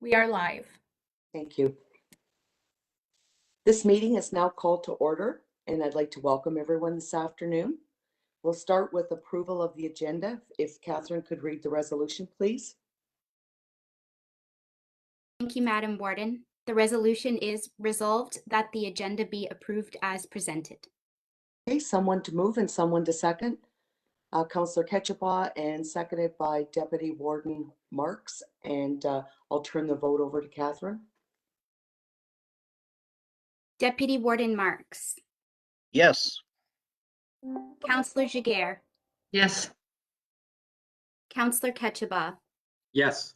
We are live. Thank you. This meeting is now called to order, and I'd like to welcome everyone this afternoon. We'll start with approval of the agenda. If Catherine could read the resolution, please. Thank you, Madam Warden. The resolution is resolved that the agenda be approved as presented. Okay, someone to move and someone to second. Councillor Ketchabaugh, and seconded by Deputy Warden Marks. And I'll turn the vote over to Catherine. Deputy Warden Marks. Yes. Councillor Giguere. Yes. Councillor Ketchabaugh. Yes.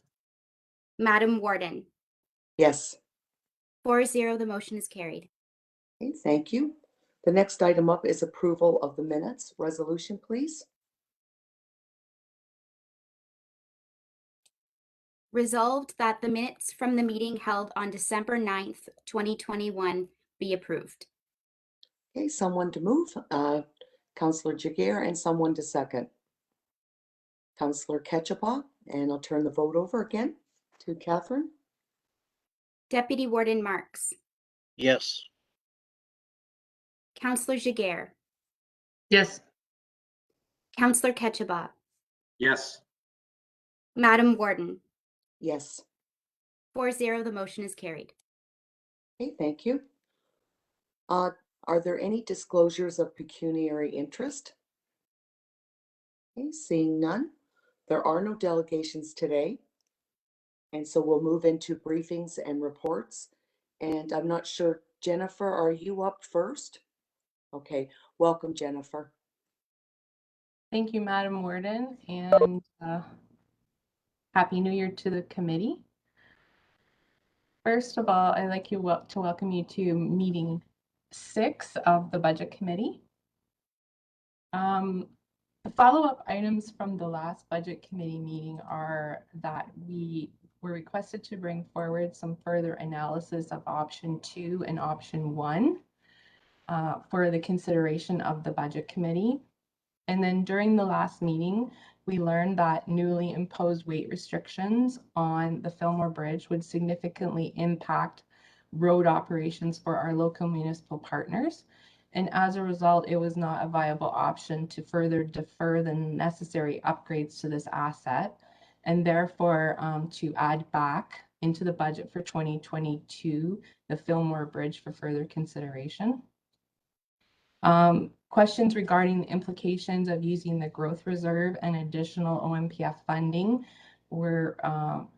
Madam Warden. Yes. 4-0, the motion is carried. Okay, thank you. The next item up is approval of the minutes. Resolution, please. Resolved that the minutes from the meeting held on December 9th, 2021 be approved. Okay, someone to move. Councillor Giguere, and someone to second. Councillor Ketchabaugh, and I'll turn the vote over again to Catherine. Deputy Warden Marks. Yes. Councillor Giguere. Yes. Councillor Ketchabaugh. Yes. Madam Warden. Yes. 4-0, the motion is carried. Okay, thank you. Are there any disclosures of pecuniary interest? Okay, seeing none. There are no delegations today. And so we'll move into briefings and reports. And I'm not sure, Jennifer, are you up first? Okay, welcome, Jennifer. Thank you, Madam Warden, and Happy New Year to the committee. First of all, I'd like to welcome you to meeting 6 of the Budget Committee. The follow-up items from the last Budget Committee meeting are that we were requested to bring forward some further analysis of option 2 and option 1 for the consideration of the Budget Committee. And then during the last meeting, we learned that newly imposed weight restrictions on the Fillmore Bridge would significantly impact road operations for our local municipal partners. And as a result, it was not a viable option to further defer the necessary upgrades to this asset, and therefore to add back into the budget for 2022 the Fillmore Bridge for further consideration. Questions regarding the implications of using the growth reserve and additional OMPF funding were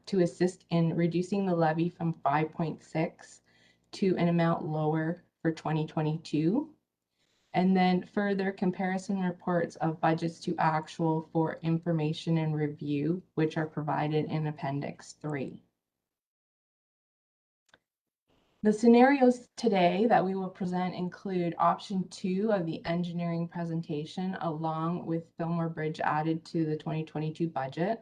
to assist in reducing the levy from 5.6 to an amount lower for 2022. And then further comparison reports of budgets to actual for information and review, which are provided in Appendix 3. The scenarios today that we will present include option 2 of the engineering presentation, along with Fillmore Bridge added to the 2022 budget.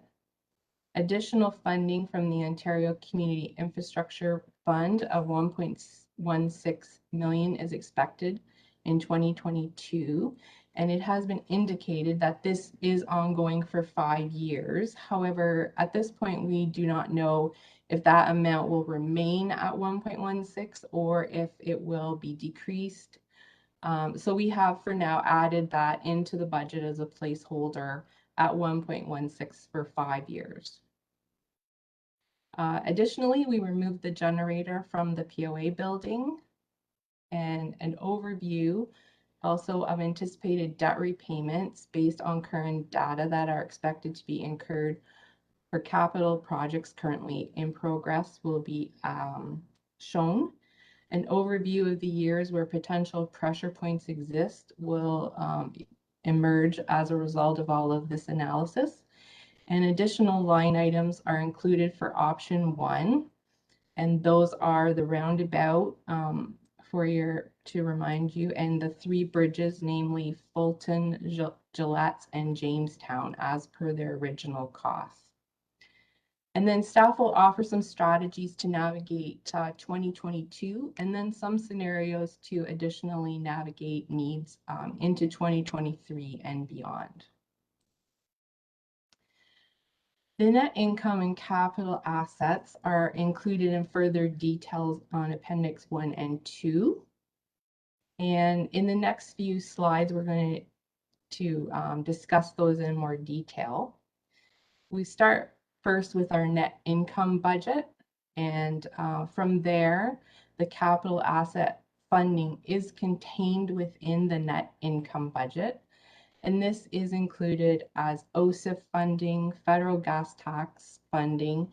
Additional funding from the Ontario Community Infrastructure Fund of $1.16 million is expected in 2022, and it has been indicated that this is ongoing for 5 years. However, at this point, we do not know if that amount will remain at 1.16 or if it will be decreased. So we have for now added that into the budget as a placeholder at 1.16 for 5 years. Additionally, we removed the generator from the POA building, and an overview also of anticipated debt repayments based on current data that are expected to be incurred for capital projects currently in progress will be shown. An overview of the years where potential pressure points exist will emerge as a result of all of this analysis. And additional line items are included for option 1, and those are the roundabout to remind you, and the 3 bridges, namely Fulton, Gillette, and Jamestown, as per their original costs. And then staff will offer some strategies to navigate 2022, and then some scenarios to additionally navigate needs into 2023 and beyond. The net income and capital assets are included in further details on Appendix 1 and 2. And in the next few slides, we're going to discuss those in more detail. We start first with our net income budget, and from there, the capital asset funding is contained within the net income budget. And this is included as OSIF funding, federal gas tax funding,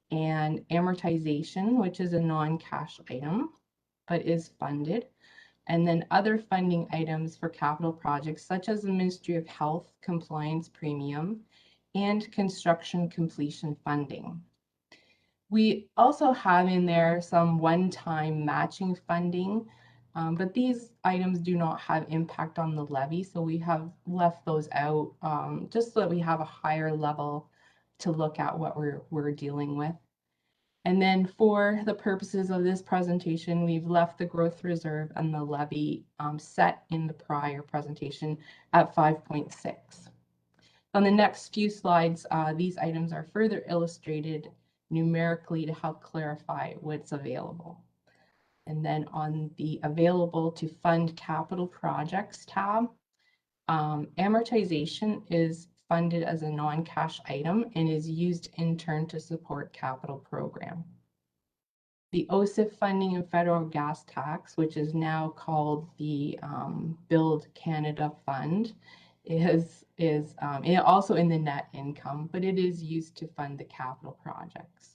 and amortization, which is a non-cash item, but is funded. And then other funding items for capital projects, such as the Ministry of Health compliance premium and construction completion funding. We also have in there some one-time matching funding, but these items do not have impact on the levy, so we have left those out just so that we have a higher level to look at what we're dealing with. And then for the purposes of this presentation, we've left the growth reserve and the levy set in the prior presentation at 5.6. On the next few slides, these items are further illustrated numerically to help clarify what's available. And then on the available to fund capital projects tab, amortization is funded as a non-cash item and is used in turn to support capital program. The OSIF funding and federal gas tax, which is now called the Build Canada Fund, is also in the net income, but it is used to fund the capital projects.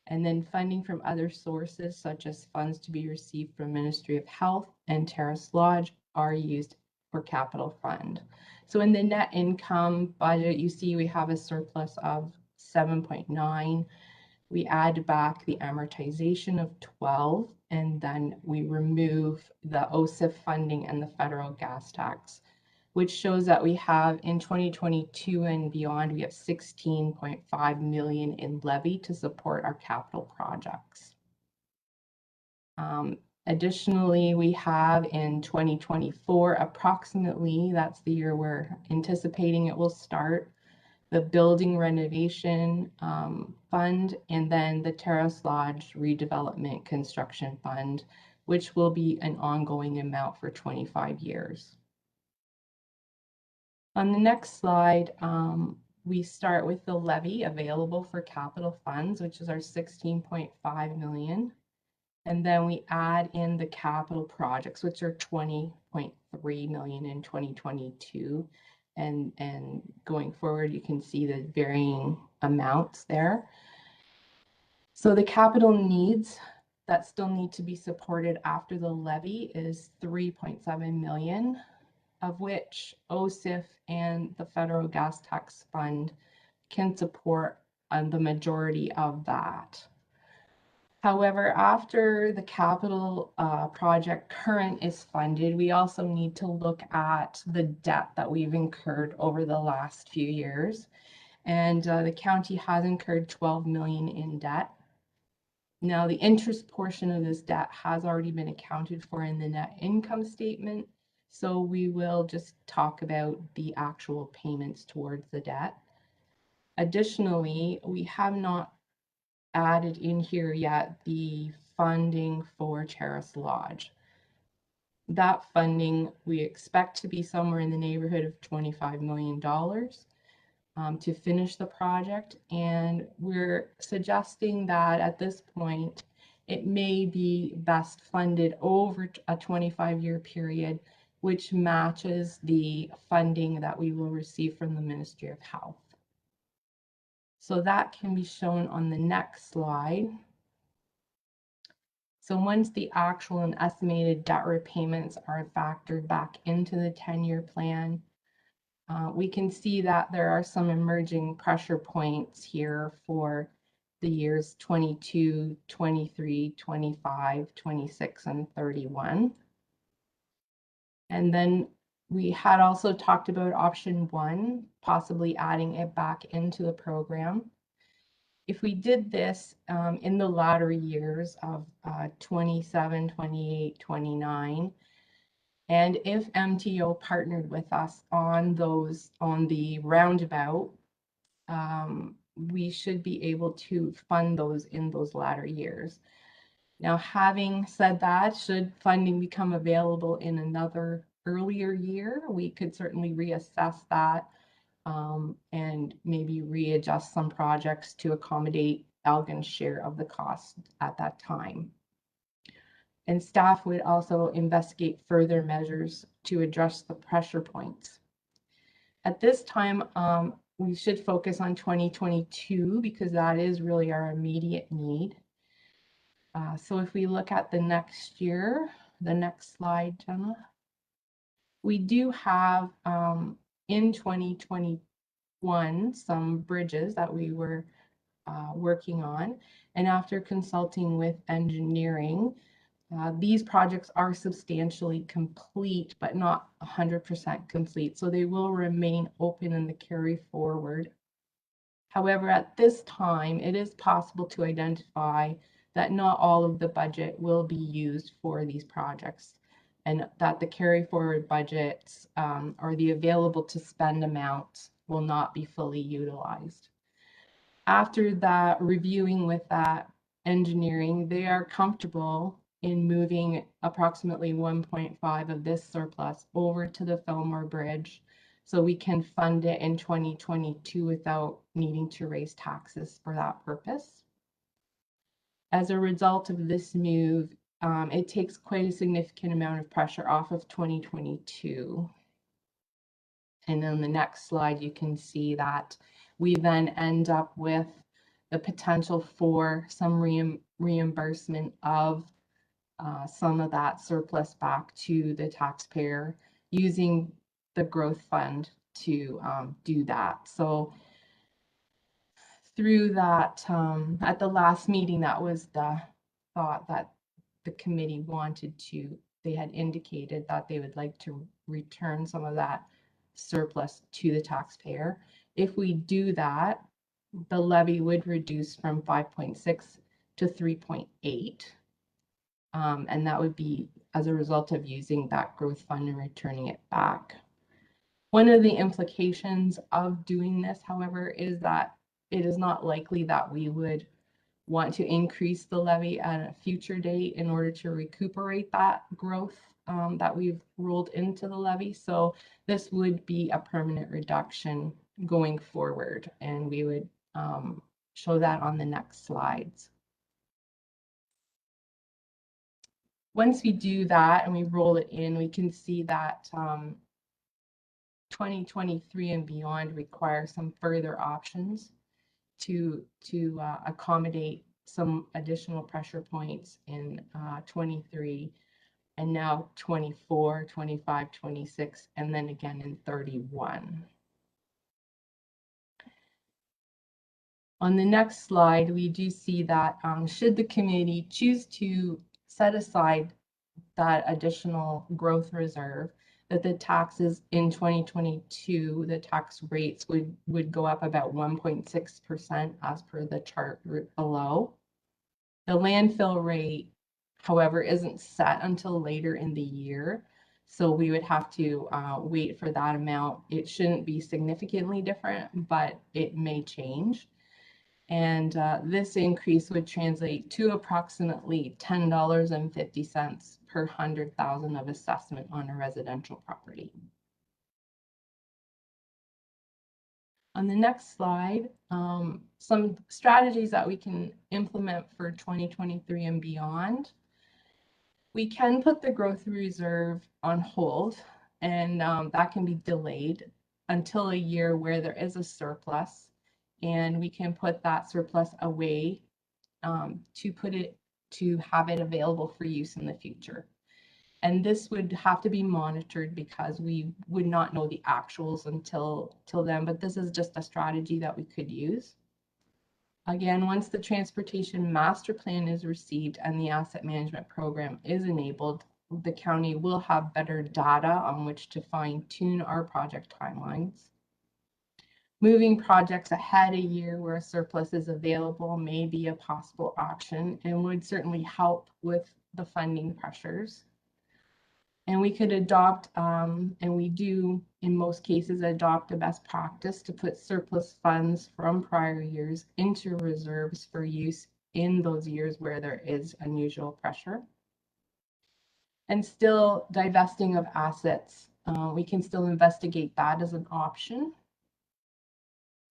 And then funding from other sources, such as funds to be received from Ministry of Health and Terrace Lodge, are used for capital fund. So in the net income budget, you see we have a surplus of 7.9. We add back the amortization of 12, and then we remove the OSIF funding and the federal gas tax, which shows that we have in 2022 and beyond, we have 16.5 million in levy to support our capital projects. Additionally, we have in 2024, approximately, that's the year we're anticipating it will start, the building renovation fund, and then the Terrace Lodge redevelopment construction fund, which will be an ongoing amount for 25 years. On the next slide, we start with the levy available for capital funds, which is our 16.5 million. And then we add in the capital projects, which are 20.3 million in 2022. And going forward, you can see the varying amounts there. So the capital needs that still need to be supported after the levy is 3.7 million, of which OSIF and the federal gas tax fund can support the majority of that. However, after the capital project current is funded, we also need to look at the debt that we've incurred over the last few years. And the county has incurred 12 million in debt. Now, the interest portion of this debt has already been accounted for in the net income statement. So we will just talk about the actual payments towards the debt. Additionally, we have not added in here yet the funding for Terrace Lodge. That funding we expect to be somewhere in the neighborhood of $25 million to finish the project, and we're suggesting that at this point it may be best funded over a 25-year period, which matches the funding that we will receive from the Ministry of Health. So that can be shown on the next slide. So once the actual and estimated debt repayments are factored back into the 10-year plan, we can see that there are some emerging pressure points here for the years 22, 23, 25, 26, and 31. And then we had also talked about option 1, possibly adding it back into the program. If we did this in the latter years of 27, 28, 29, and if MTO partnered with us on the roundabout we should be able to fund those in those latter years. Now, having said that, should funding become available in another earlier year, we could certainly reassess that and maybe readjust some projects to accommodate Elgin's share of the cost at that time. And staff would also investigate further measures to address the pressure points. At this time, we should focus on 2022 because that is really our immediate need. So if we look at the next year, the next slide, Gemma, we do have in 2021 some bridges that we were working on. And after consulting with engineering, these projects are substantially complete, but not 100% complete. So they will remain open in the carry forward. However, at this time, it is possible to identify that not all of the budget will be used for these projects, and that the carry forward budgets or the available to spend amounts will not be fully utilized. After that reviewing with that engineering, they are comfortable in moving approximately 1.5 of this surplus over to the Fillmore Bridge so we can fund it in 2022 without needing to raise taxes for that purpose. As a result of this move, it takes quite a significant amount of pressure off of 2022. And on the next slide, you can see that we then end up with the potential for some reimbursement of some of that surplus back to the taxpayer using the growth fund to do that. So through that, at the last meeting, that was the thought that the committee wanted to, they had indicated that they would like to return some of that surplus to the taxpayer. If we do that, the levy would reduce from 5.6 to 3.8. And that would be as a result of using that growth fund and returning it back. One of the implications of doing this, however, is that it is not likely that we would want to increase the levy at a future date in order to recuperate that growth that we've rolled into the levy. So this would be a permanent reduction going forward, and we would show that on the next slides. Once we do that and we roll it in, we can see that 2023 and beyond require some further options to accommodate some additional pressure points in 23 and now 24, 25, 26, and then again in 31. On the next slide, we do see that should the committee choose to set aside that additional growth reserve, that the taxes in 2022, the tax rates would go up about 1.6% as per the chart below. The landfill rate, however, isn't set until later in the year, so we would have to wait for that amount. It shouldn't be significantly different, but it may change. And this increase would translate to approximately $10.50 per 100,000 of assessment on a residential property. On the next slide, some strategies that we can implement for 2023 and beyond. We can put the growth reserve on hold, and that can be delayed until a year where there is a surplus. And we can put that surplus away to have it available for use in the future. And this would have to be monitored because we would not know the actuals until then, but this is just a strategy that we could use. Again, once the transportation master plan is received and the asset management program is enabled, the county will have better data on which to fine-tune our project timelines. Moving projects ahead a year where a surplus is available may be a possible option and would certainly help with the funding pressures. And we could adopt, and we do in most cases, adopt a best practice to put surplus funds from prior years into reserves for use in those years where there is unusual pressure. And still divesting of assets, we can still investigate that as an option.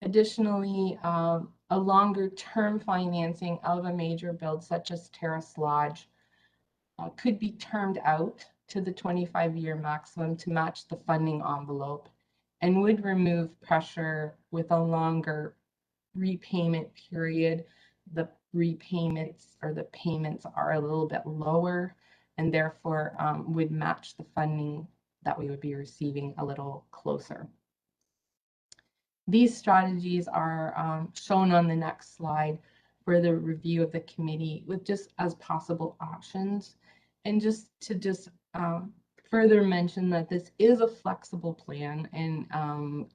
Additionally, a longer term financing of a major build such as Terrace Lodge could be termed out to the 25-year maximum to match the funding envelope and would remove pressure with a longer repayment period. The repayments or the payments are a little bit lower and therefore would match the funding that we would be receiving a little closer. These strategies are shown on the next slide for the review of the committee with just as possible options. And just to further mention that this is a flexible plan, and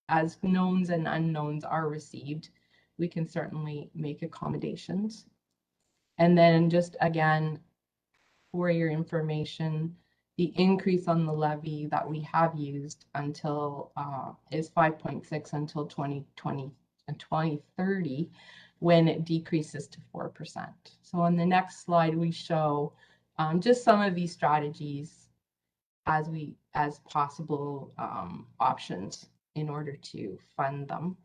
as knowns and unknowns are received, we can certainly make accommodations. And then just again, for your information, the increase on the levy that we have used until is 5.6 until 2020 and 2030, when it decreases to 4%. So on the next slide, we show just some of these strategies as possible options in order to fund them.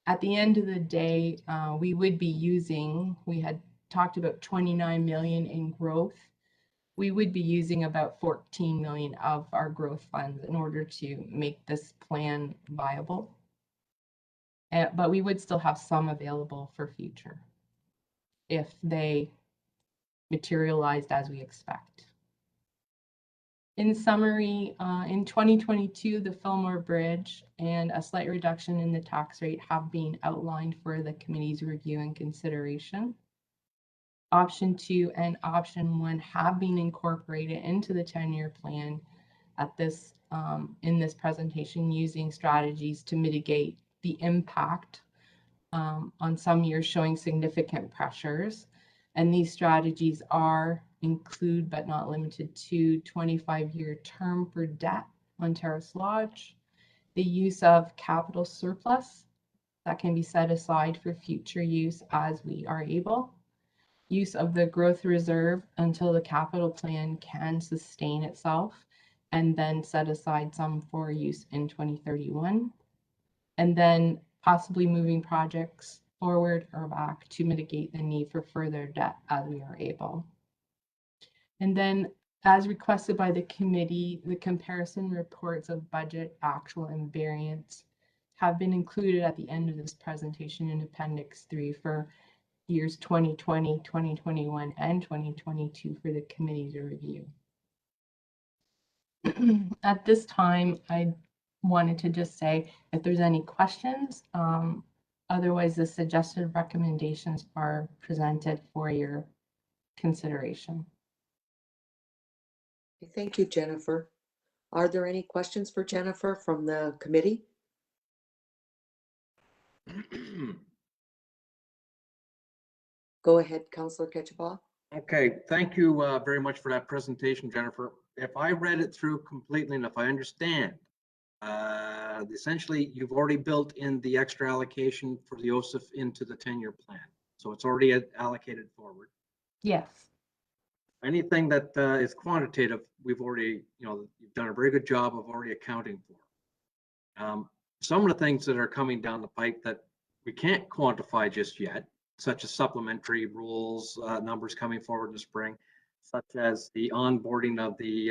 At the end of the day, we would be using, we had talked about 29 million in growth. We would be using about 14 million of our growth funds in order to make this plan viable. But we would still have some available for future if they materialized as we expect. In summary, in 2022, the Fillmore Bridge and a slight reduction in the tax rate have been outlined for the committee's review and consideration. Option 2 and option 1 have been incorporated into the 10-year plan at this in this presentation, using strategies to mitigate the impact on some years showing significant pressures. And these strategies include but not limited to 25-year term for debt on Terrace Lodge, the use of capital surplus that can be set aside for future use as we are able, use of the growth reserve until the capital plan can sustain itself, and then set aside some for use in 2031, and then possibly moving projects forward or back to mitigate the need for further debt as we are able. And then, as requested by the committee, the comparison reports of budget, actual, and variance have been included at the end of this presentation in Appendix 3 for years 2020, 2021, and 2022 for the committee's review. At this time, I wanted to just say if there's any questions, otherwise the suggested recommendations are presented for your consideration. Thank you, Jennifer. Are there any questions for Jennifer from the committee? Go ahead, Councillor Ketchabah. Okay, thank you very much for that presentation, Jennifer. If I read it through completely and if I understand, essentially you've already built in the extra allocation for the OSIF into the 10-year plan. So it's already allocated forward. Yes. Anything that is quantitative, we've already, you've done a very good job of already accounting for. Some of the things that are coming down the pipe that we can't quantify just yet, such as supplementary rules, numbers coming forward in the spring, such as the onboarding of the,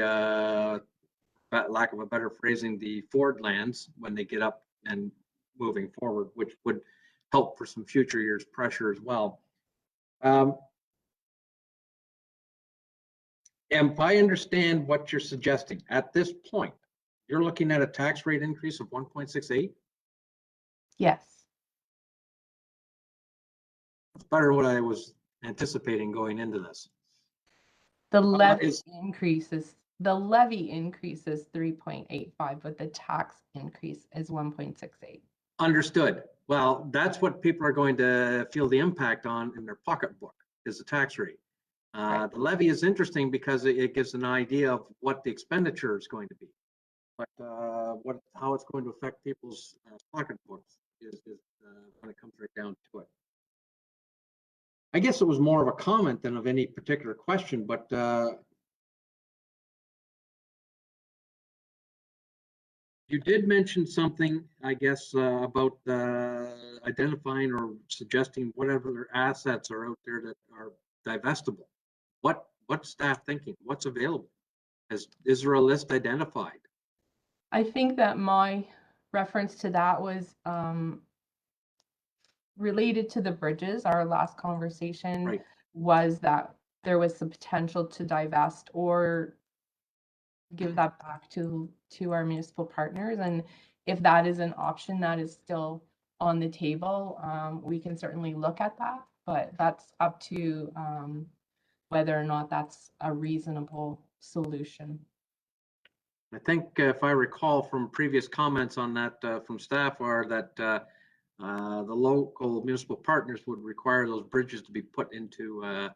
lack of a better phrasing, the Ford lands when they get up and moving forward, which would help for some future years pressure as well. If I understand what you're suggesting, at this point, you're looking at a tax rate increase of 1.68? Yes. It's better than what I was anticipating going into this. The levy increases 3.85, but the tax increase is 1.68. Understood. Well, that's what people are going to feel the impact on in their pocketbook, is the tax rate. Right. The levy is interesting because it gives an idea of what the expenditure is going to be. But how it's going to affect people's pocketbooks is when it comes right down to it. I guess it was more of a comment than of any particular question, but you did mention something, I guess, about identifying or suggesting whatever assets are out there that are divestable. What's staff thinking? What's available? Is there a list identified? I think that my reference to that was related to the bridges. Our last conversation Right. was that there was some potential to divest or give that back to our municipal partners. And if that is an option that is still on the table, we can certainly look at that, but that's up to whether or not that's a reasonable solution. I think if I recall from previous comments on that from staff are that the local municipal partners would require those bridges to be put into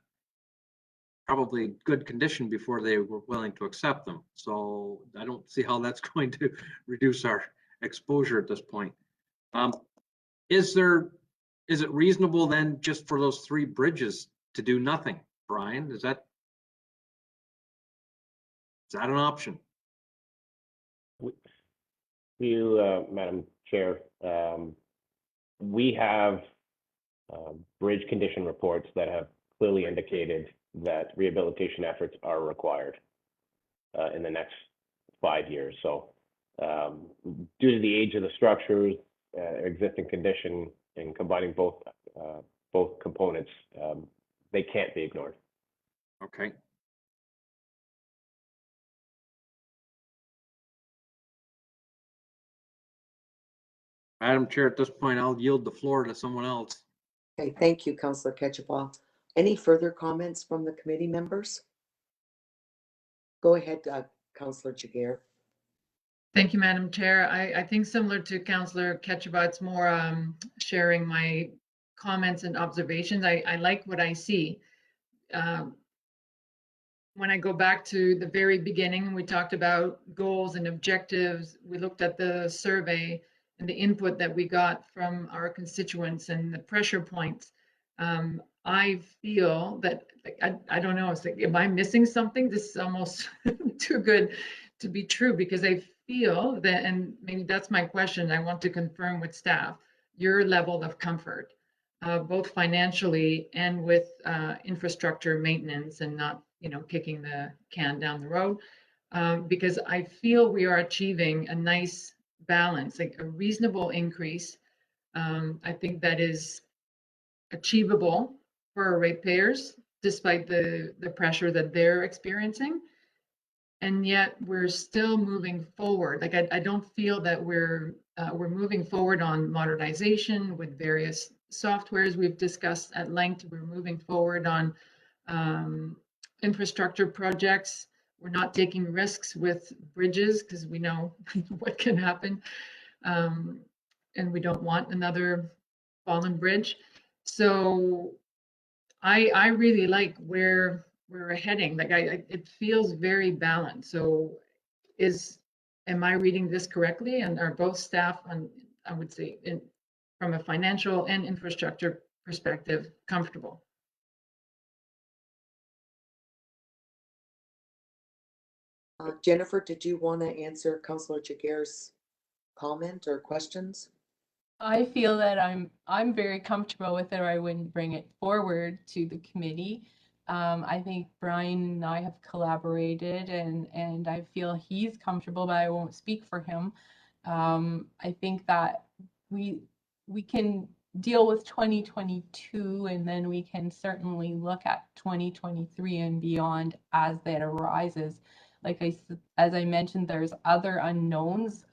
probably good condition before they were willing to accept them. So I don't see how that's going to reduce our exposure at this point. Is it reasonable then just for those 3 bridges to do nothing, Brian? Is that an option? Madam Chair, we have bridge condition reports that have clearly indicated that rehabilitation efforts are required in the next 5 years. So due to the age of the structures, existing condition, and combining both components, they can't be ignored. Okay. Madam Chair, at this point, I'll yield the floor to someone else. Okay, thank you, Councillor Ketchupah. Any further comments from the committee members? Go ahead, Councillor Jiguer. Thank you, Madam Chair. I think similar to Councillor Ketchupah, it's more sharing my comments and observations. I like what I see. When I go back to the very beginning, we talked about goals and objectives. We looked at the survey and the input that we got from our constituents and the pressure points. I feel that, like, I don't know, it's like, am I missing something? This is almost too good to be true, because I feel that, and maybe that's my question, I want to confirm with staff, your level of comfort, both financially and with infrastructure maintenance, and not, kicking the can down the road, because I feel we are achieving a nice balance, like a reasonable increase. I think that is achievable for our ratepayers, despite the pressure that they're experiencing. And yet we're still moving forward. Like, I don't feel that we're moving forward on modernization with various softwares we've discussed at length. We're moving forward on infrastructure projects. We're not taking risks with bridges because we know what can happen. And we don't want another fallen bridge. So I really like where we're heading. Like, it feels very balanced. So am I reading this correctly? And are both staff on, I would say, from a financial and infrastructure perspective, comfortable? Jennifer, did you want to answer Councillor Jiguer's comment or questions? I feel that I'm very comfortable with it, or I wouldn't bring it forward to the committee. I think Brian and I have collaborated, and I feel he's comfortable, but I won't speak for him. I think that we can deal with 2022, and then we can certainly look at 2023 and beyond as that arises. Like as I mentioned, there's other unknowns,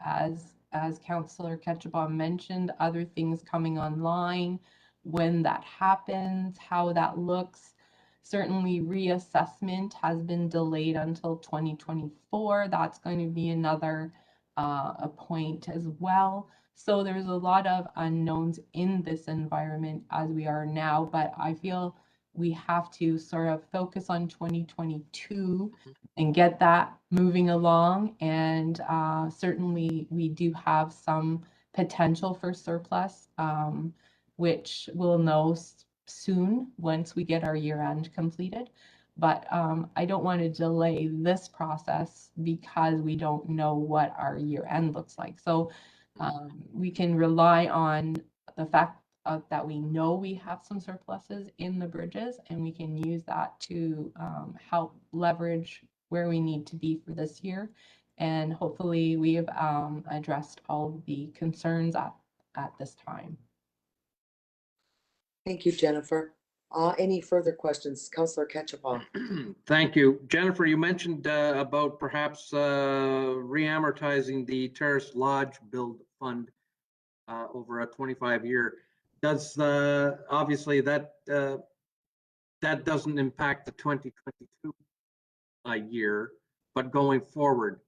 as Councillor Ketchupah mentioned, other things coming online, when that happens, how that looks. Certainly reassessment has been delayed until 2024. That's going to be another a point as well. So there's a lot of unknowns in this environment as we are now, but I feel we have to sort of focus on 2022 and get that moving along. And certainly we do have some potential for surplus, which we'll know soon once we get our year end completed. But I don't want to delay this process because we don't know what our year end looks like. So we can rely on the fact that we know we have some surpluses in the bridges, and we can use that to help leverage where we need to be for this year. And hopefully we have addressed all of the concerns at this time. Thank you, Jennifer. Any further questions? Councillor Ketchapah. Thank you. Jennifer, you mentioned about perhaps re-amortizing the Terrace Lodge build fund over a 25-year. Does obviously that doesn't impact the 2022 year, but going forward,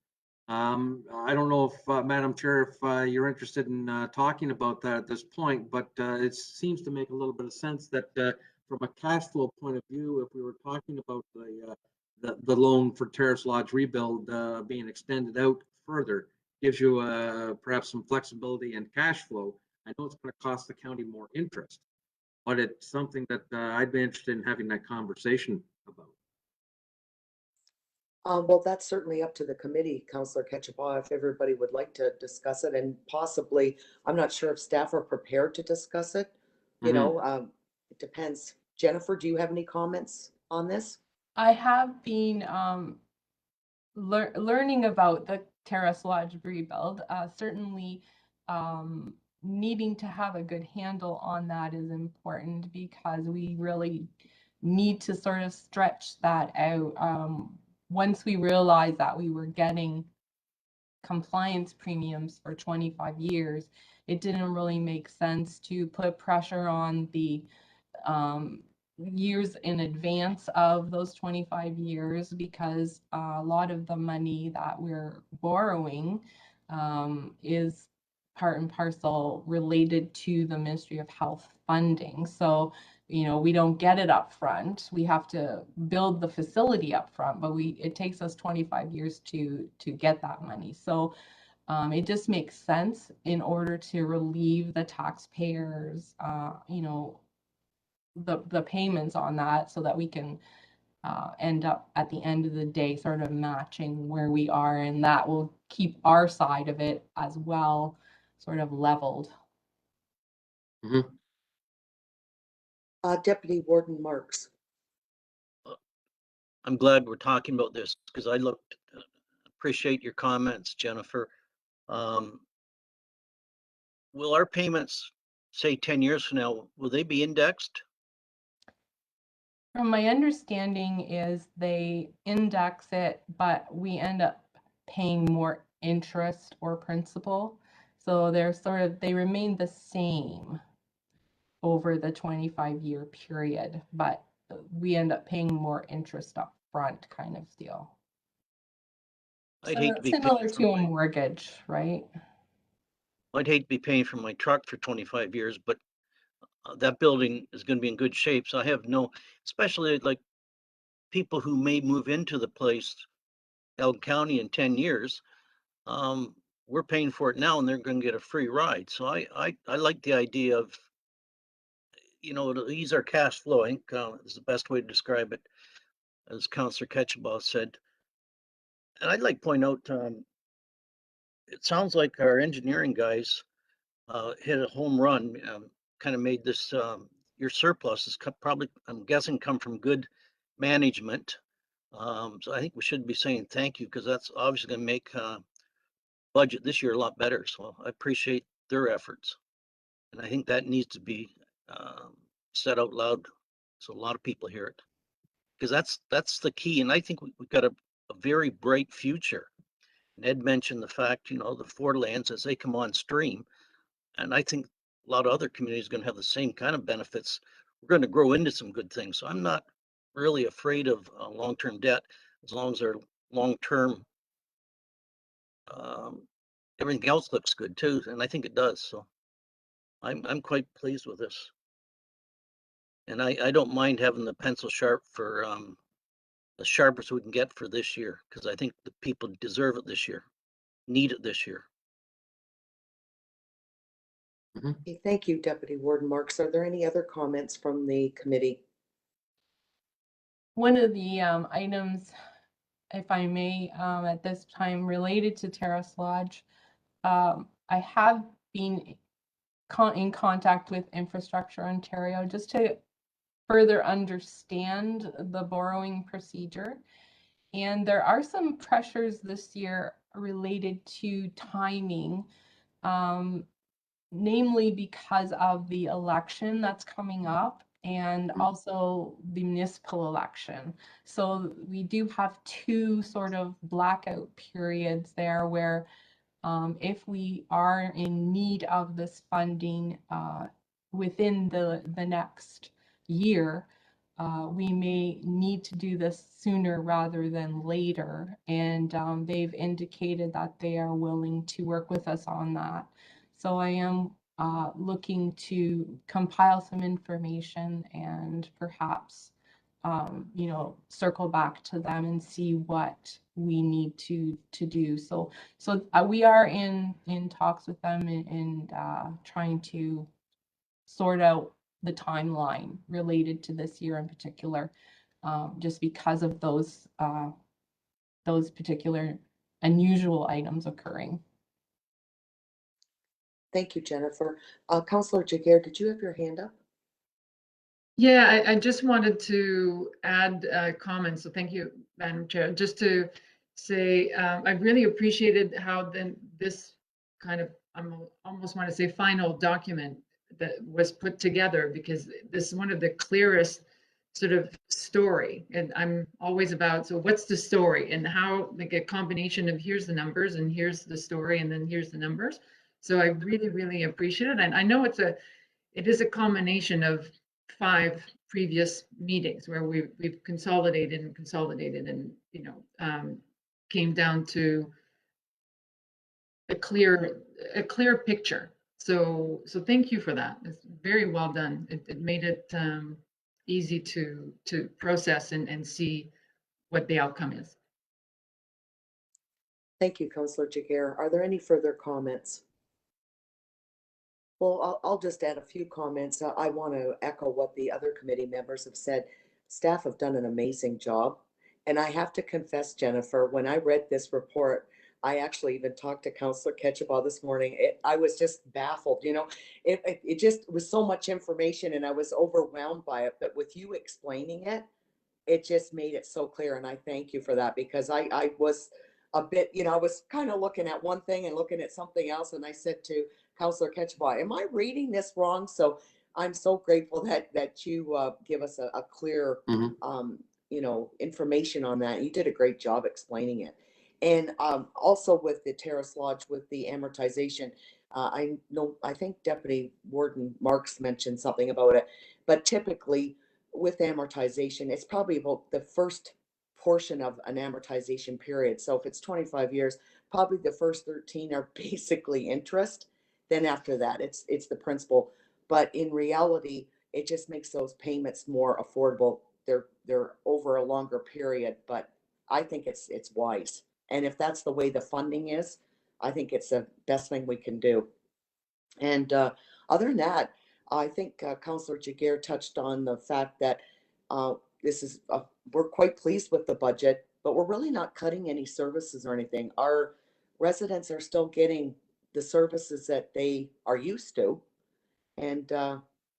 I don't know if Madam Chair, if you're interested in talking about that at this point, but it seems to make a little bit of sense that from a cash flow point of view, if we were talking about the loan for Terrace Lodge rebuild being extended out further, gives you perhaps some flexibility and cash flow. I know it's going to cost the county more interest, but it's something that I'd be interested in having that conversation about. Well, that's certainly up to the committee, Councillor Ketchapah, if everybody would like to discuss it, and possibly, I'm not sure if staff are prepared to discuss it. You know, it depends. Jennifer, do you have any comments on this? I have been learning about the Terrace Lodge rebuild. Certainly needing to have a good handle on that is important, because we really need to sort of stretch that out. Once we realized that we were getting compliance premiums for 25 years, it didn't really make sense to put pressure on the years in advance of those 25 years, because a lot of the money that we're borrowing is part and parcel related to the Ministry of Health funding. So, you know, we don't get it up front. We have to build the facility up front, but it takes us 25 years to get that money. So it just makes sense in order to relieve the taxpayers, you know, the payments on that, so that we can end up at the end of the day sort of matching where we are, and that will keep our side of it as well sort of leveled. Deputy Warden Marks. I'm glad we're talking about this, because I appreciate your comments, Jennifer. Will our payments, say 10 years from now, will they be indexed? From my understanding is they index it, but we end up paying more interest or principal. So they remain the same over the 25-year period, but we end up paying more interest up front, kind of deal. I'd hate to be similar to a mortgage, right? I'd hate to be paying for my truck for 25 years, but that building is going to be in good shape. So I have especially like people who may move into the place, Elgin County, in 10 years. We're paying for it now, and they're going to get a free ride. So I like the idea of, you know, it'll ease our cash flow. I think is the best way to describe it, as Councillor Ketchapah said. And I'd like to point out, it sounds like our engineering guys hit a home run, kind of made this, your surplus is probably, I'm guessing, come from good management. So I think we should be saying thank you, because that's obviously going to make budget this year a lot better. So I appreciate their efforts. And I think that needs to be said out loud so a lot of people hear it, because that's the key. And I think we've got a very bright future. And Ed mentioned the fact, you know, the Ford lands as they come on stream. And I think a lot of other communities are going to have the same kind of benefits. We're going to grow into some good things. So I'm not really afraid of long-term debt, as long as they're long-term. Everything else looks good too, and I think it does. So I'm quite pleased with this. And I don't mind having the pencil sharp for the sharpest we can get for this year, because I think the people deserve it this year, need it this year. Okay, thank you, Deputy Warden Marks. Are there any other comments from the committee? One of the items, if I may, at this time related to Terrace Lodge, I have been in contact with Infrastructure Ontario just to further understand the borrowing procedure. And there are some pressures this year related to timing, namely because of the election that's coming up and also the municipal election. So we do have two sort of blackout periods there where if we are in need of this funding within the next year, we may need to do this sooner rather than later. And they've indicated that they are willing to work with us on that. So I am looking to compile some information and perhaps circle back to them and see what we need to do. So we are in talks with them and trying to sort out the timeline related to this year in particular, just because of those particular unusual items occurring. Thank you, Jennifer. Councillor Jagger, did you have your hand up? Yeah, I just wanted to add comments. So thank you, Madam Chair. Just to say, I really appreciated how then this kind of, I almost want to say final document that was put together, because this is one of the clearest sort of story. And I'm always about, so what's the story and how, like a combination of here's the numbers and here's the story and then here's the numbers. So I really, really appreciate it. And I know it is a combination of 5 previous meetings where we've consolidated and came down to a clear picture. So thank you for that. It's very well done. It made it easy to process and see what the outcome is. Thank you, Councillor Jagger. Are there any further comments? Well, I'll just add a few comments. I want to echo what the other committee members have said. Staff have done an amazing job. And I have to confess, Jennifer, when I read this report, I actually even talked to Councillor Ketchabaugh this morning. I was just baffled, it just was so much information and I was overwhelmed by it. But with you explaining it, it just made it so clear. And I thank you for that, because I was a bit, I was kind of looking at one thing and looking at something else. And I said to Councillor Ketchabaugh, am I reading this wrong? So I'm so grateful that you give us a clear, information on that. You did a great job explaining it. And also with the Terrace Lodge, with the amortization, I think Deputy Warden Marks mentioned something about it, but typically with amortization, it's probably about the first portion of an amortization period. So if it's 25 years, probably the first 13 are basically interest. Then after that, it's the principal. But in reality, it just makes those payments more affordable. They're over a longer period, but I think it's wise. And if that's the way the funding is, I think it's the best thing we can do. And other than that, I think Councillor Jagger touched on the fact that we're quite pleased with the budget, but we're really not cutting any services or anything. Our residents are still getting the services that they are used to. And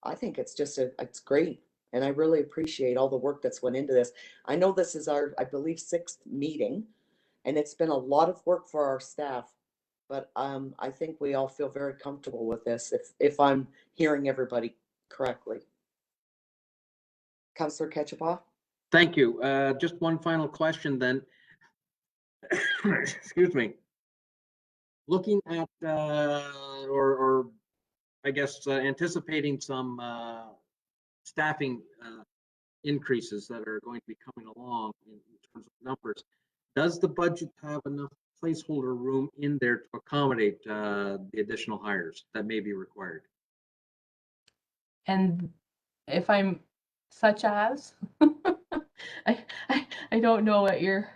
I think it's great. And I really appreciate all the work that's went into this. I know this is our, I believe, 6th meeting, and it's been a lot of work for our staff. But I think we all feel very comfortable with this, if I'm hearing everybody correctly. Councillor Ketchabaugh? Thank you. Just one final question then. Excuse me. Looking at, or I guess anticipating some staffing increases that are going to be coming along in terms of numbers, does the budget have enough placeholder room in there to accommodate the additional hires that may be required? And if I'm such as? I don't know what you're.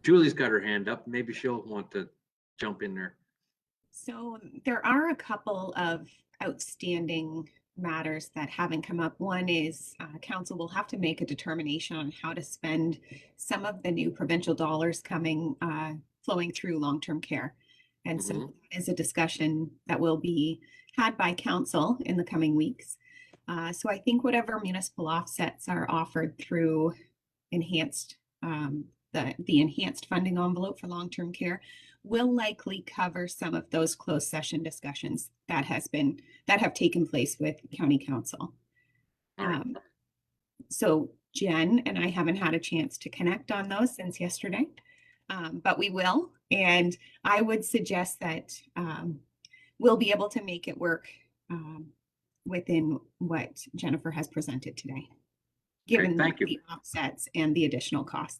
Julie's got her hand up. Maybe she'll want to jump in there. So there are a couple of outstanding matters that haven't come up. One is council will have to make a determination on how to spend some of the new provincial dollars coming flowing through long-term care. And so that is a discussion that will be had by council in the coming weeks. So I think whatever municipal offsets are offered through enhanced the enhanced funding envelope for long-term care will likely cover some of those closed session discussions that have taken place with county council. So Jen and I haven't had a chance to connect on those since yesterday, but we will. And I would suggest that we'll be able to make it work within what Jennifer has presented today, given the offsets and the additional costs.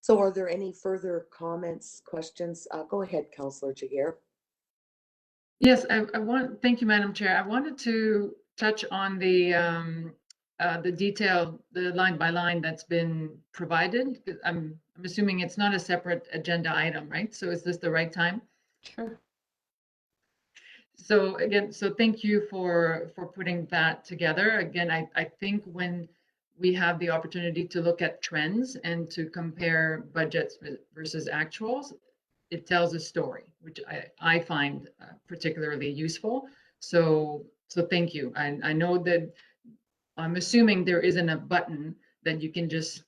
So are there any further comments, questions? Go ahead, Councillor Jagir. Yes, thank you, Madam Chair. I wanted to touch on the detail, the line by line that's been provided. I'm assuming it's not a separate agenda item, right? So is this the right time? Sure. So again, so thank you for putting that together. Again, I think when we have the opportunity to look at trends and to compare budgets versus actuals, it tells a story, which I find particularly useful. So thank you. I know that I'm assuming there isn't a button that you can just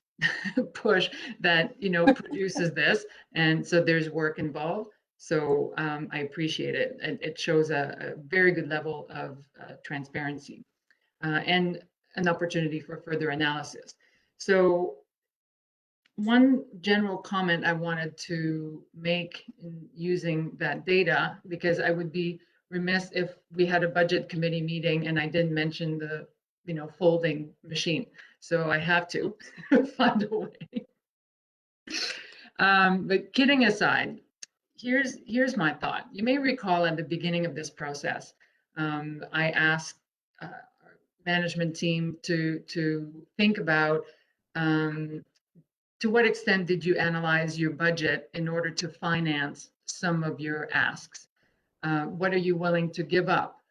push that, you know, produces this. And so there's work involved. So I appreciate it. It shows a very good level of transparency and an opportunity for further analysis. So one general comment I wanted to make in using that data, because I would be remiss if we had a budget committee meeting and I didn't mention the, you know, folding machine. So I have to find a way. But kidding aside, here's my thought. You may recall at the beginning of this process, I asked our management team to think about to what extent did you analyze your budget in order to finance some of your asks? What are you willing to give up?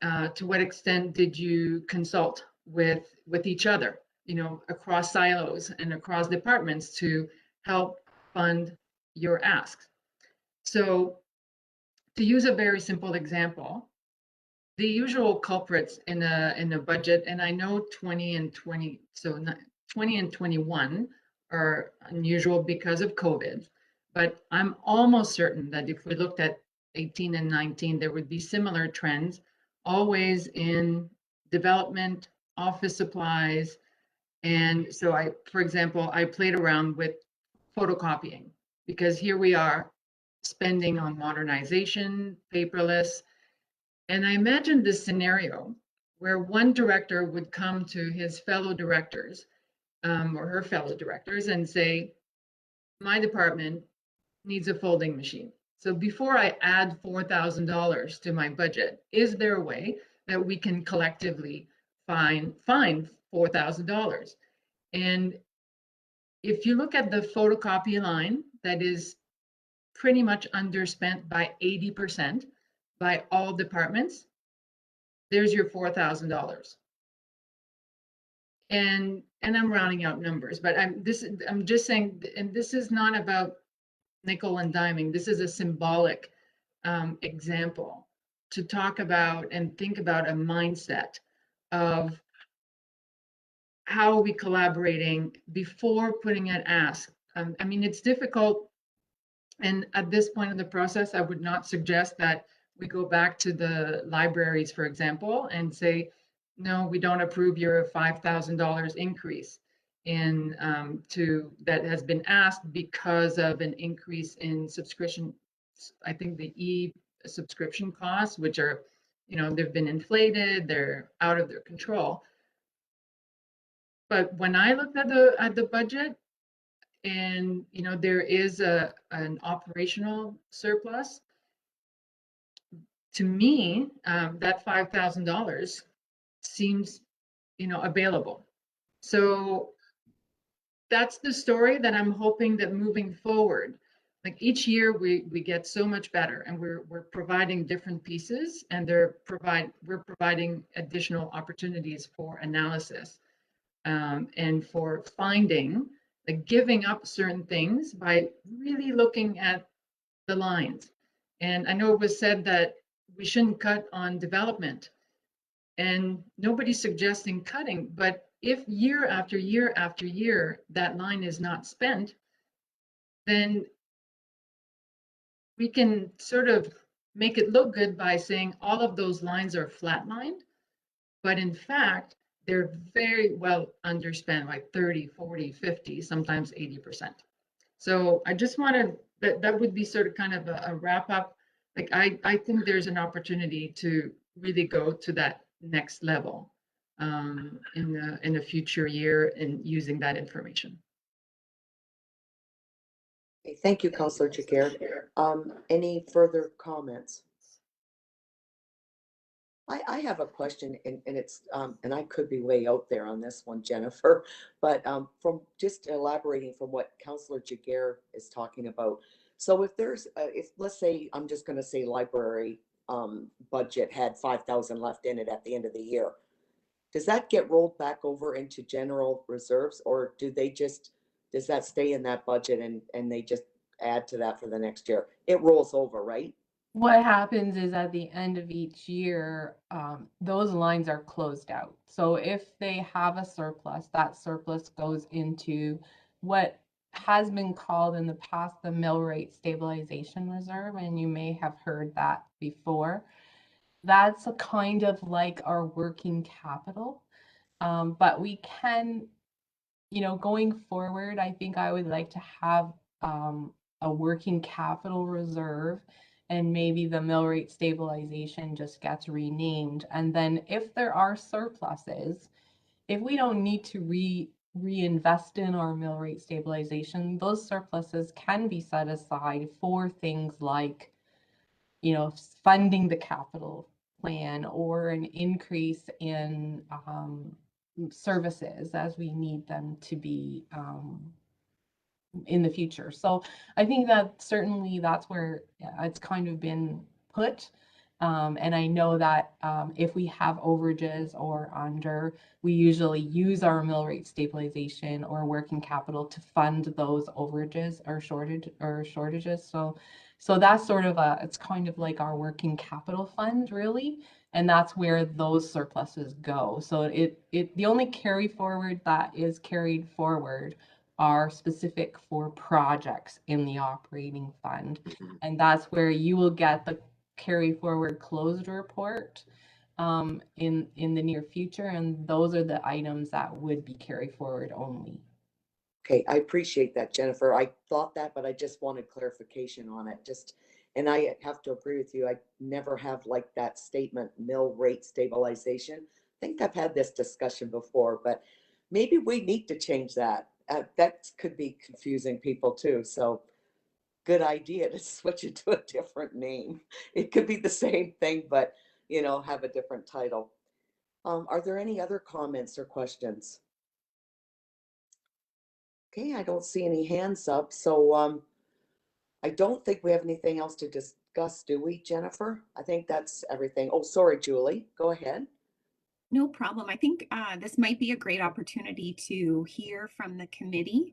To what extent did you consult with each other, you know, across silos and across departments to help fund your asks? So to use a very simple example, the usual culprits in a budget, and I know 20 and 20, so 20 and 21 are unusual because of COVID, but I'm almost certain that if we looked at 18 and 19, there would be similar trends, always in development, office supplies. And so for example, I played around with photocopying because here we are spending on modernization, paperless. And I imagined this scenario where one director would come to his fellow directors or her fellow directors and say, my department needs a folding machine. So before I add $4,000 to my budget, is there a way that we can collectively find $4,000? And if you look at the photocopy line, that is pretty much underspent by 80% by all departments, there's your $4,000. And I'm rounding out numbers, but I'm just saying, and this is not about nickel and diming. This is a symbolic example to talk about and think about a mindset of how are we collaborating before putting an ask. I mean, it's difficult. And at this point in the process, I would not suggest that we go back to the libraries, for example, and say, no, we don't approve your $5,000 increase in that has been asked because of an increase in subscription. I think the e-subscription costs, which are, you know, they've been inflated, they're out of their control. But when I looked at the budget, and you know there is an operational surplus, to me, that $5,000 seems, available. So that's the story that I'm hoping that moving forward, like each year we get so much better, and we're providing different pieces, and we're providing additional opportunities for analysis, and for finding, like giving up certain things by really looking at the lines. And I know it was said that we shouldn't cut on development, and nobody's suggesting cutting, but if year after year after year that line is not spent, then we can sort of make it look good by saying all of those lines are flatlined, but in fact, they're very well underspent, like 30, 40, 50, sometimes 80%. So I just wanted, that would be sort of kind of a wrap up. Like I think there's an opportunity to really go to that next level in a future year and using that information. Okay, thank you, Councillor Jiguer. Any further comments? I have a question, and it's and I could be way out there on this one, Jennifer, but from just elaborating from what Councillor Jiguer is talking about. So if there's if let's say, I'm just going to say library budget had 5,000 left in it at the end of the year, does that get rolled back over into general reserves, or does that stay in that budget and they just add to that for the next year? It rolls over, right? What happens is at the end of each year, those lines are closed out. So if they have a surplus, that surplus goes into what has been called in the past the mill rate stabilization reserve, and you may have heard that before. That's a kind of like our working capital, but we can, going forward, I think I would like to have a working capital reserve, and maybe the mill rate stabilization just gets renamed. And then if there are surpluses, if we don't need to reinvest in our mill rate stabilization, those surpluses can be set aside for things like, funding the capital plan or an increase in services as we need them to be in the future. So I think that certainly that's where it's kind of been put. And I know that if we have overages or under, we usually use our mill rate stabilization or working capital to fund those overages or shortages. So that's sort of it's kind of like our working capital fund, really. And that's where those surpluses go. So the only carry forward that is carried forward are specific for projects in the operating fund. And that's where you will get the carry forward closed report in the near future. And those are the items that would be carry forward only. Okay, I appreciate that, Jennifer. I thought that, but I just wanted clarification on it. And I have to agree with you. I never have liked that statement, mill rate stabilization. I think I've had this discussion before, but maybe we need to change that. That could be confusing people too. So good idea to switch it to a different name. It could be the same thing, but have a different title. Are there any other comments or questions? Okay, I don't see any hands up. So I don't think we have anything else to discuss, do we, Jennifer? I think that's everything. Oh, sorry, Julie, go ahead. No problem. I think this might be a great opportunity to hear from the committee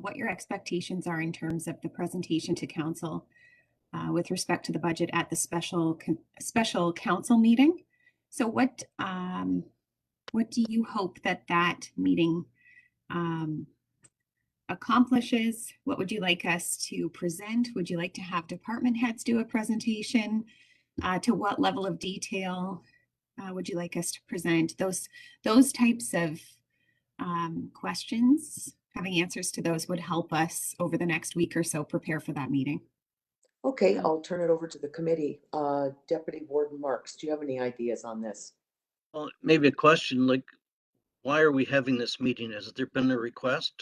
what your expectations are in terms of the presentation to council with respect to the budget at the special council meeting. So what do you hope that meeting accomplishes? What would you like us to present? Would you like to have department heads do a presentation? To what level of detail would you like us to present? Those types of questions, having answers to those would help us over the next week or so prepare for that meeting. Okay, I'll turn it over to the committee. Deputy Warden Marks, do you have any ideas on this? Well, maybe a question like, why are we having this meeting? Has there been a request?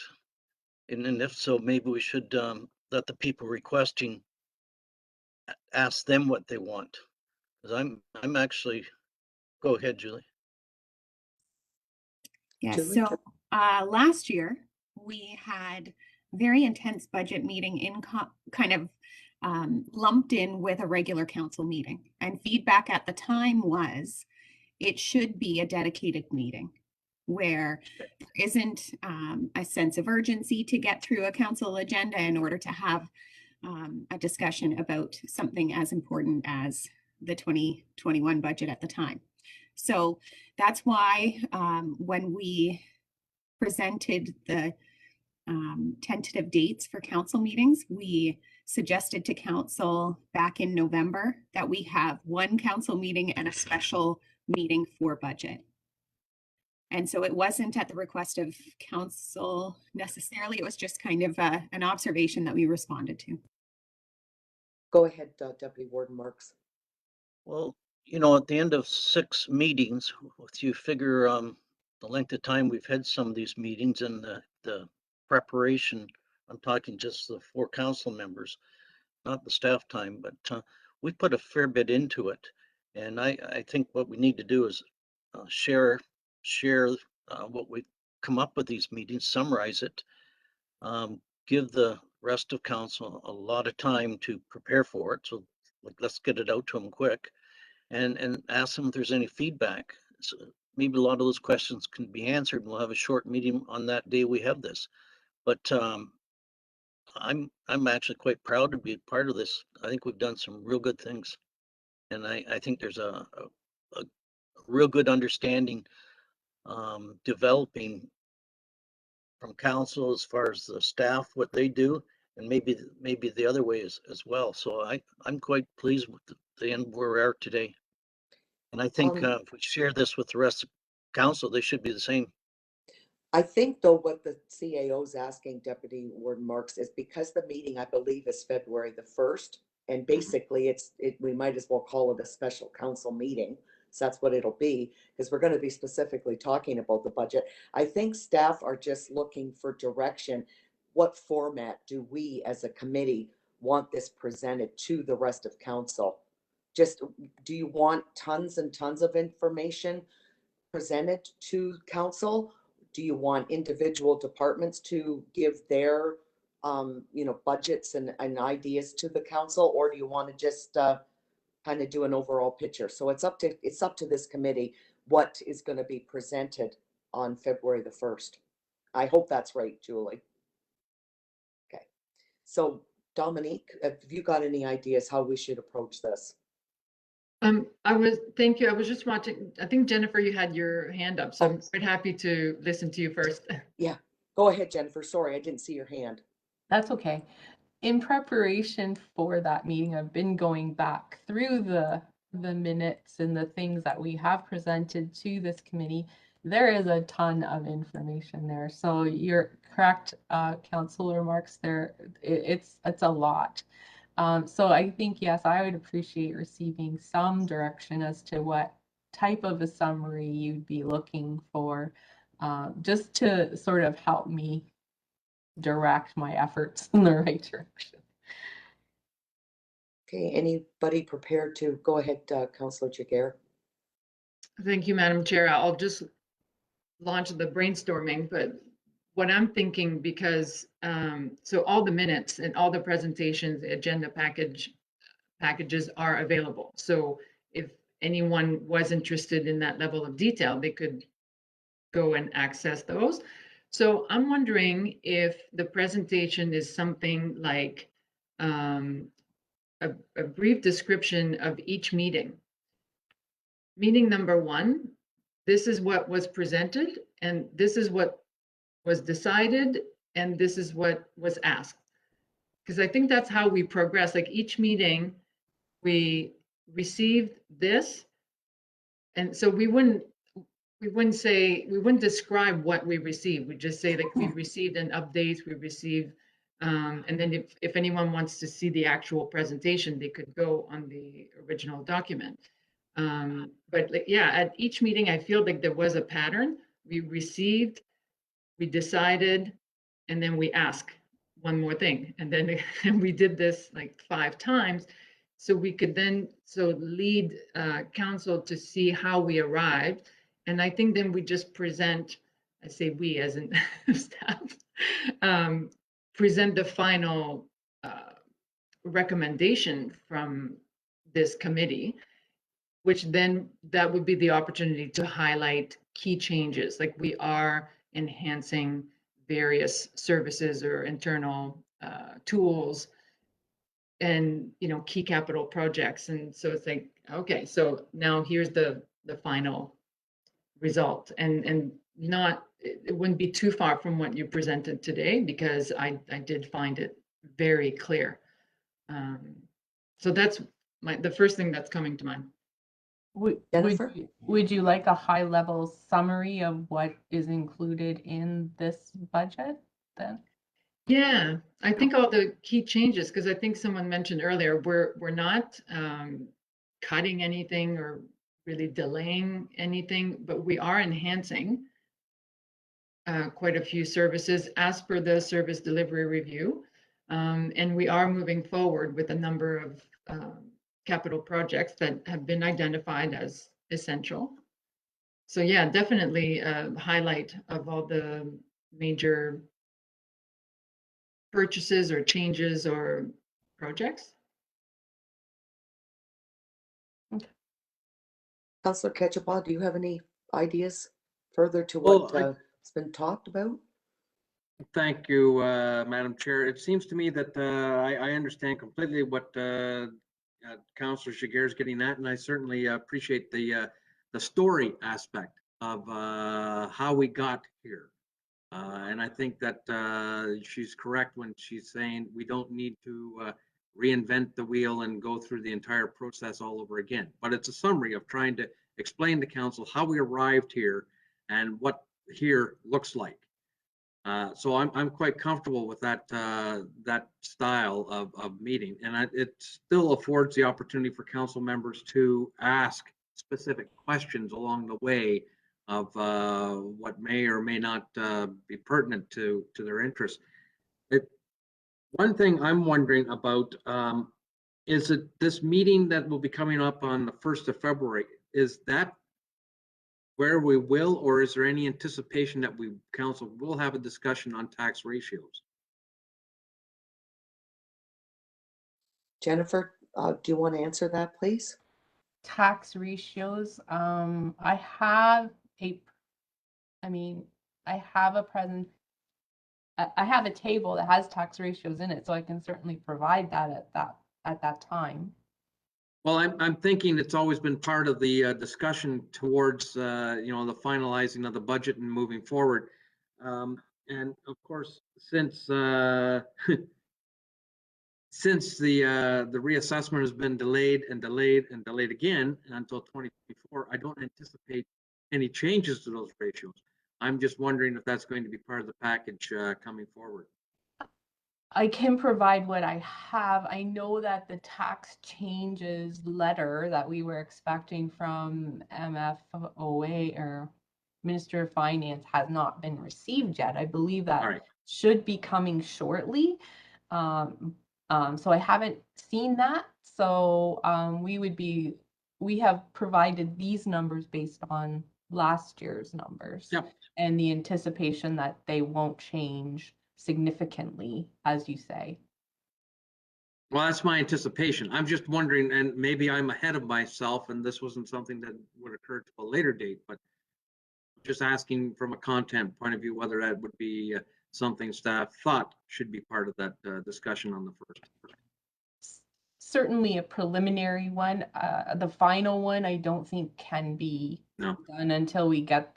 And if so, maybe we should let the people requesting ask them what they want. Because I'm actually, go ahead, Julie. Yes, Julie? so last year we had very intense budget meeting in kind of lumped in with a regular council meeting. And feedback at the time was it should be a dedicated meeting where there isn't a sense of urgency to get through a council agenda in order to have a discussion about something as important as the 2021 budget at the time. So that's why when we presented the tentative dates for council meetings, we suggested to council back in November that we have one council meeting and a special meeting for budget. And so it wasn't at the request of council necessarily, it was just kind of an observation that we responded to. Go ahead, Deputy Warden Marks. Well, you know, at the end of 6 meetings, if you figure the length of time we've had some of these meetings and the preparation, I'm talking just the 4 council members, not the staff time, but we put a fair bit into it. And I think what we need to do is share what we've come up with these meetings, summarize it, give the rest of council a lot of time to prepare for it. So like, let's get it out to them quick and ask them if there's any feedback. So maybe a lot of those questions can be answered and we'll have a short meeting on that day we have this. But I'm actually quite proud to be a part of this. I think we've done some real good things. And I think there's a real good understanding developing from council as far as the staff, what they do, and maybe the other way as well. So I'm quite pleased with the end where we are today. And I think if we share this with the rest of council, they should be the same. I think though what the CAO is asking, Deputy Warden Marks, is because the meeting, I believe, is February the 1st, and basically we might as well call it a special council meeting. So that's what it'll be, because we're going to be specifically talking about the budget. I think staff are just looking for direction. What format do we as a committee want this presented to the rest of council? Just, do you want tons and tons of information presented to council? Do you want individual departments to give their budgets and ideas to the council, or do you want to just kind of do an overall picture? So it's up to this committee what is going to be presented on February the 1st. I hope that's right, Julie. Okay. So Dominique, have you got any ideas how we should approach this? Thank you. I was just watching, I think Jennifer, you had your hand up, so I'm quite happy to listen to you first. Yeah, go ahead, Jennifer. Sorry, I didn't see your hand. That's okay. In preparation for that meeting, I've been going back through the minutes and the things that we have presented to this committee. There is a ton of information there. So you're correct, Councillor Marks, it's a lot. So I think, yes, I would appreciate receiving some direction as to what type of a summary you'd be looking for, just to sort of help me direct my efforts in the right direction. Okay, anybody prepared to go ahead, Councillor Jiguer? Thank you, Madam Chair. I'll just launch the brainstorming, but what I'm thinking, because so all the minutes and all the presentations, agenda packages are available. So if anyone was interested in that level of detail, they could go and access those. So I'm wondering if the presentation is something like a brief description of each meeting. Meeting number 1, this is what was presented, and this is what was decided, and this is what was asked. Because I think that's how we progress. Like each meeting, we received this, and so we wouldn't describe what we received. We just say like we received an update, we received, and then if anyone wants to see the actual presentation, they could go on the original document. But like, yeah, at each meeting, I feel like there was a pattern. We received, we decided, and then we ask one more thing. And then and we did this like 5 times. So we could then lead council to see how we arrived. And I think then we just present I say we as in staff, present the final recommendation from this committee, which then that would be the opportunity to highlight key changes, like we are enhancing various services or internal tools and, you know, key capital projects. And so it's like, okay, so now here's the final result, and not, it wouldn't be too far from what you presented today, because I did find it very clear. So that's the first thing that's coming to mind. Jennifer? Would you like a high level summary of what is included in this budget then? Yeah, I think all the key changes, because I think someone mentioned earlier, we're not cutting anything or really delaying anything, but we are enhancing quite a few services as per the service delivery review. And we are moving forward with a number of capital projects that have been identified as essential. So yeah, definitely a highlight of all the major purchases or changes or projects. Councillor Ketchupah, do you have any ideas further to Well, what has been talked about? Thank you, Madam Chair. It seems to me that I understand completely what Councillor Jiguer is getting at, and I certainly appreciate the story aspect of how we got here. And I think that she's correct when she's saying we don't need to reinvent the wheel and go through the entire process all over again. But it's a summary of trying to explain to council how we arrived here and what here looks like. So I'm quite comfortable with that that style of meeting, and it still affords the opportunity for council members to ask specific questions along the way of what may or may not be pertinent to their interests. One thing I'm wondering about is it this meeting that will be coming up on the 1st of February, is that where we will, or is there any anticipation that we council will have a discussion on tax ratios? Jennifer, do you want to answer that, please? Tax ratios, I have a present, I have a table that has tax ratios in it, so I can certainly provide that at that time. Well, I'm thinking it's always been part of the discussion towards you know, the finalizing of the budget and moving forward. And of course, since since the reassessment has been delayed and delayed and delayed again until 2024, I don't anticipate any changes to those ratios. I'm just wondering if that's going to be part of the package coming forward. I can provide what I have. I know that the tax changes letter that we were expecting from MFOA or Minister of Finance has not been received yet. I believe that should be coming shortly. So I haven't seen that. So we have provided these numbers based on last year's numbers. Yep. And the anticipation that they won't change significantly, as you say. Well, that's my anticipation. I'm just wondering, and maybe I'm ahead of myself, and this wasn't something that would occur to a later date, but just asking from a content point of view, whether that would be something staff thought should be part of that discussion on the first. Certainly a preliminary one. The final one, I don't think can be done until we get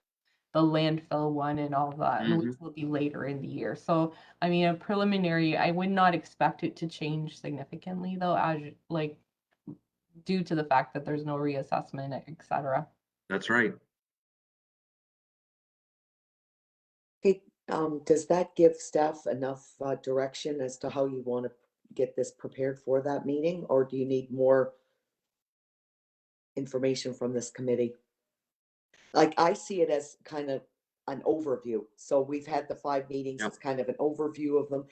the landfill one and all that, and which will be later in the year. So, I mean, a preliminary, I would not expect it to change significantly though, as like due to the fact that there's no reassessment, etc. That's right. Okay, does that give staff enough direction as to how you want to get this prepared for that meeting, or do you need more information from this committee? Like, I see it as kind of an overview. So we've had the 5 meetings. It's kind of an overview of them.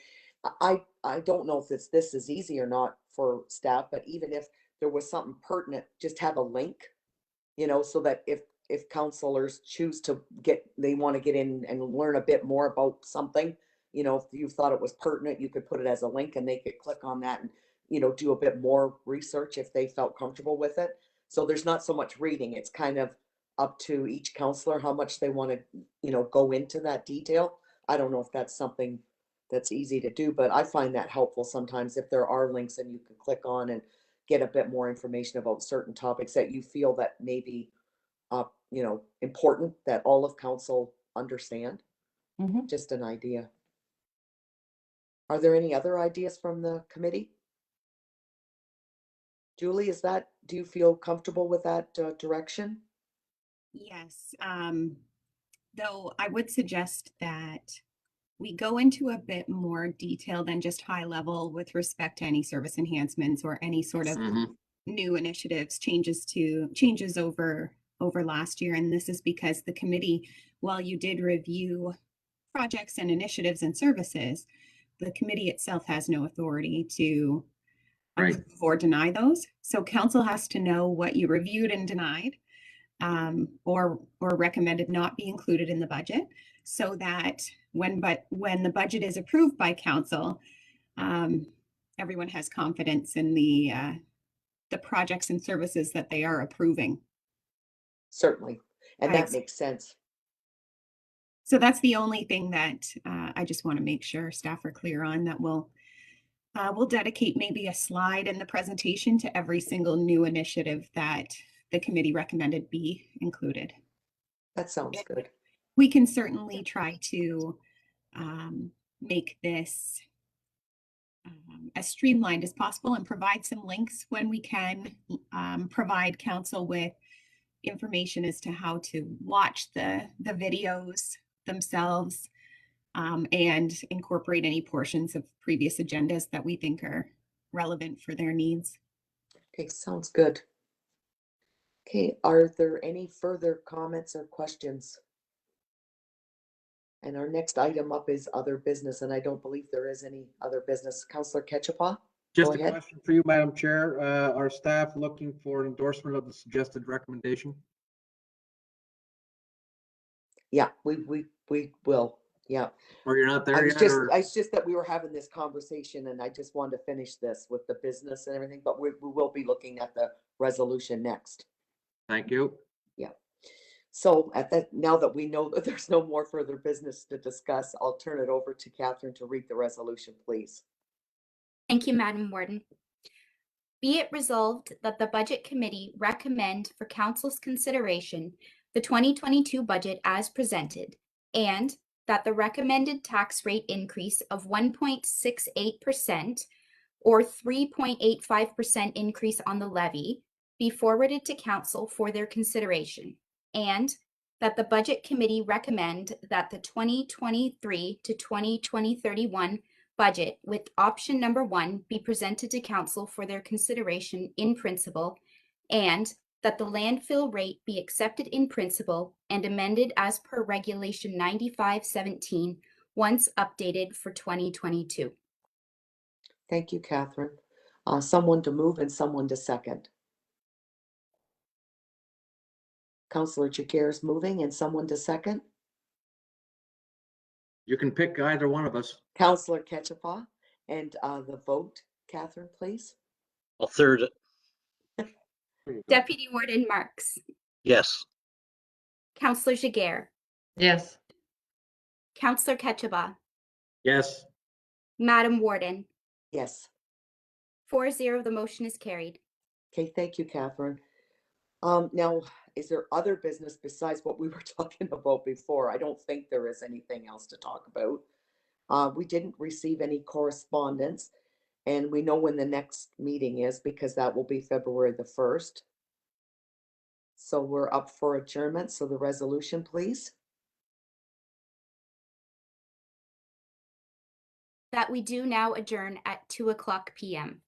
I don't know if this is easy or not for staff, but even if there was something pertinent, just have a link, you know, so that if if counselors choose to they want to get in and learn a bit more about something, you know, if you thought it was pertinent, you could put it as a link and they could click on that and, you know, do a bit more research if they felt comfortable with it. So there's not so much reading. It's kind of up to each counselor how much they want to, you know, go into that detail. I don't know if that's something that's easy to do, but I find that helpful sometimes if there are links and you can click on and get a bit more information about certain topics that you feel that maybe you know, important that all of council understand. Mhm. Just an idea. Are there any other ideas from the committee? Julie, do you feel comfortable with that direction? Yes, though I would suggest that we go into a bit more detail than just high level with respect to any service enhancements or any sort of Mhm. new initiatives, changes over last year. And this is because the committee, while you did review projects and initiatives and services, the committee itself has no authority to Right. approve or deny those. So council has to know what you reviewed and denied, or recommended not be included in the budget, so that when the budget is approved by council, everyone has confidence in the projects and services that they are approving. Certainly. And that Right. makes sense. So that's the only thing that I just want to make sure staff are clear on, that we'll dedicate maybe a slide in the presentation to every single new initiative that the committee recommended be included. That sounds good. We can certainly try to make this as streamlined as possible and provide some links when we can, provide council with information as to how to watch the videos themselves, and incorporate any portions of previous agendas that we think are relevant for their needs. Okay, sounds good. Okay, are there any further comments or questions? And our next item up is other business, and I don't believe there is any other business. Councillor Ketchapaw? Just Go a ahead. question for you, Madam Chair. Are staff looking for endorsement of the suggested recommendation? Yeah, we will. Yeah. Or you're not there yet? Or It's just that we were having this conversation and I just wanted to finish this with the business and everything, but we will be looking at the resolution next. thank you. So now that we know that there's no more further business to discuss, I'll turn it over to Catherine to read the resolution, please. Thank you, Madam Warden. Be it resolved that the Budget Committee recommend for Council's consideration the 2022 budget as presented, and that the recommended tax rate increase of 1.68% or 3.85% increase on the levy be forwarded to Council for their consideration, and that the Budget Committee recommend that the 2023 to 2031 budget with option number 1 be presented to Council for their consideration in principle, and that the landfill rate be accepted in principle and amended as per Regulation 9517 once updated for 2022. Thank you, Catherine. Someone to move and someone to second. Councillor Jaguar's moving and someone to second. You can pick either one of us. Councillor Ketchapaw, and the vote, Catherine, please. I'll third it. There you go. Deputy Warden Marks, Yes. Councillor Jaguar, Yes. Councillor Ketchabaugh, Yes, Madam Warden, Yes. 4-0, the motion is carried. Okay, thank you, Catherine. Now, is there other business besides what we were talking about before? I don't think there is anything else to talk about. We didn't receive any correspondence, and we know when the next meeting is because that will be February the 1st. So we're up for adjournment. So the resolution, please. That we do now adjourn at 2:00 p.m.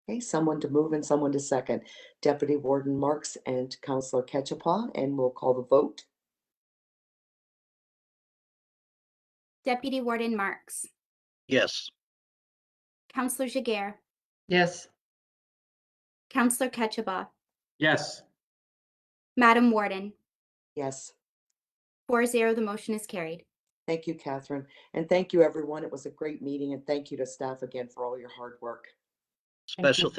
Okay, someone to move and someone to second. Deputy Warden Marks and Councillor Ketchapaw, and we'll call the vote. Deputy Warden Marks, Yes. Councillor Jaguar, Yes. Councillor Ketchabaugh, yes. Madam Warden, Yes. 4-0, the motion is carried. Thank you, Catherine. And thank you, everyone. It was a great meeting, and thank you to staff again for all your hard work. Thank you. Special thanks.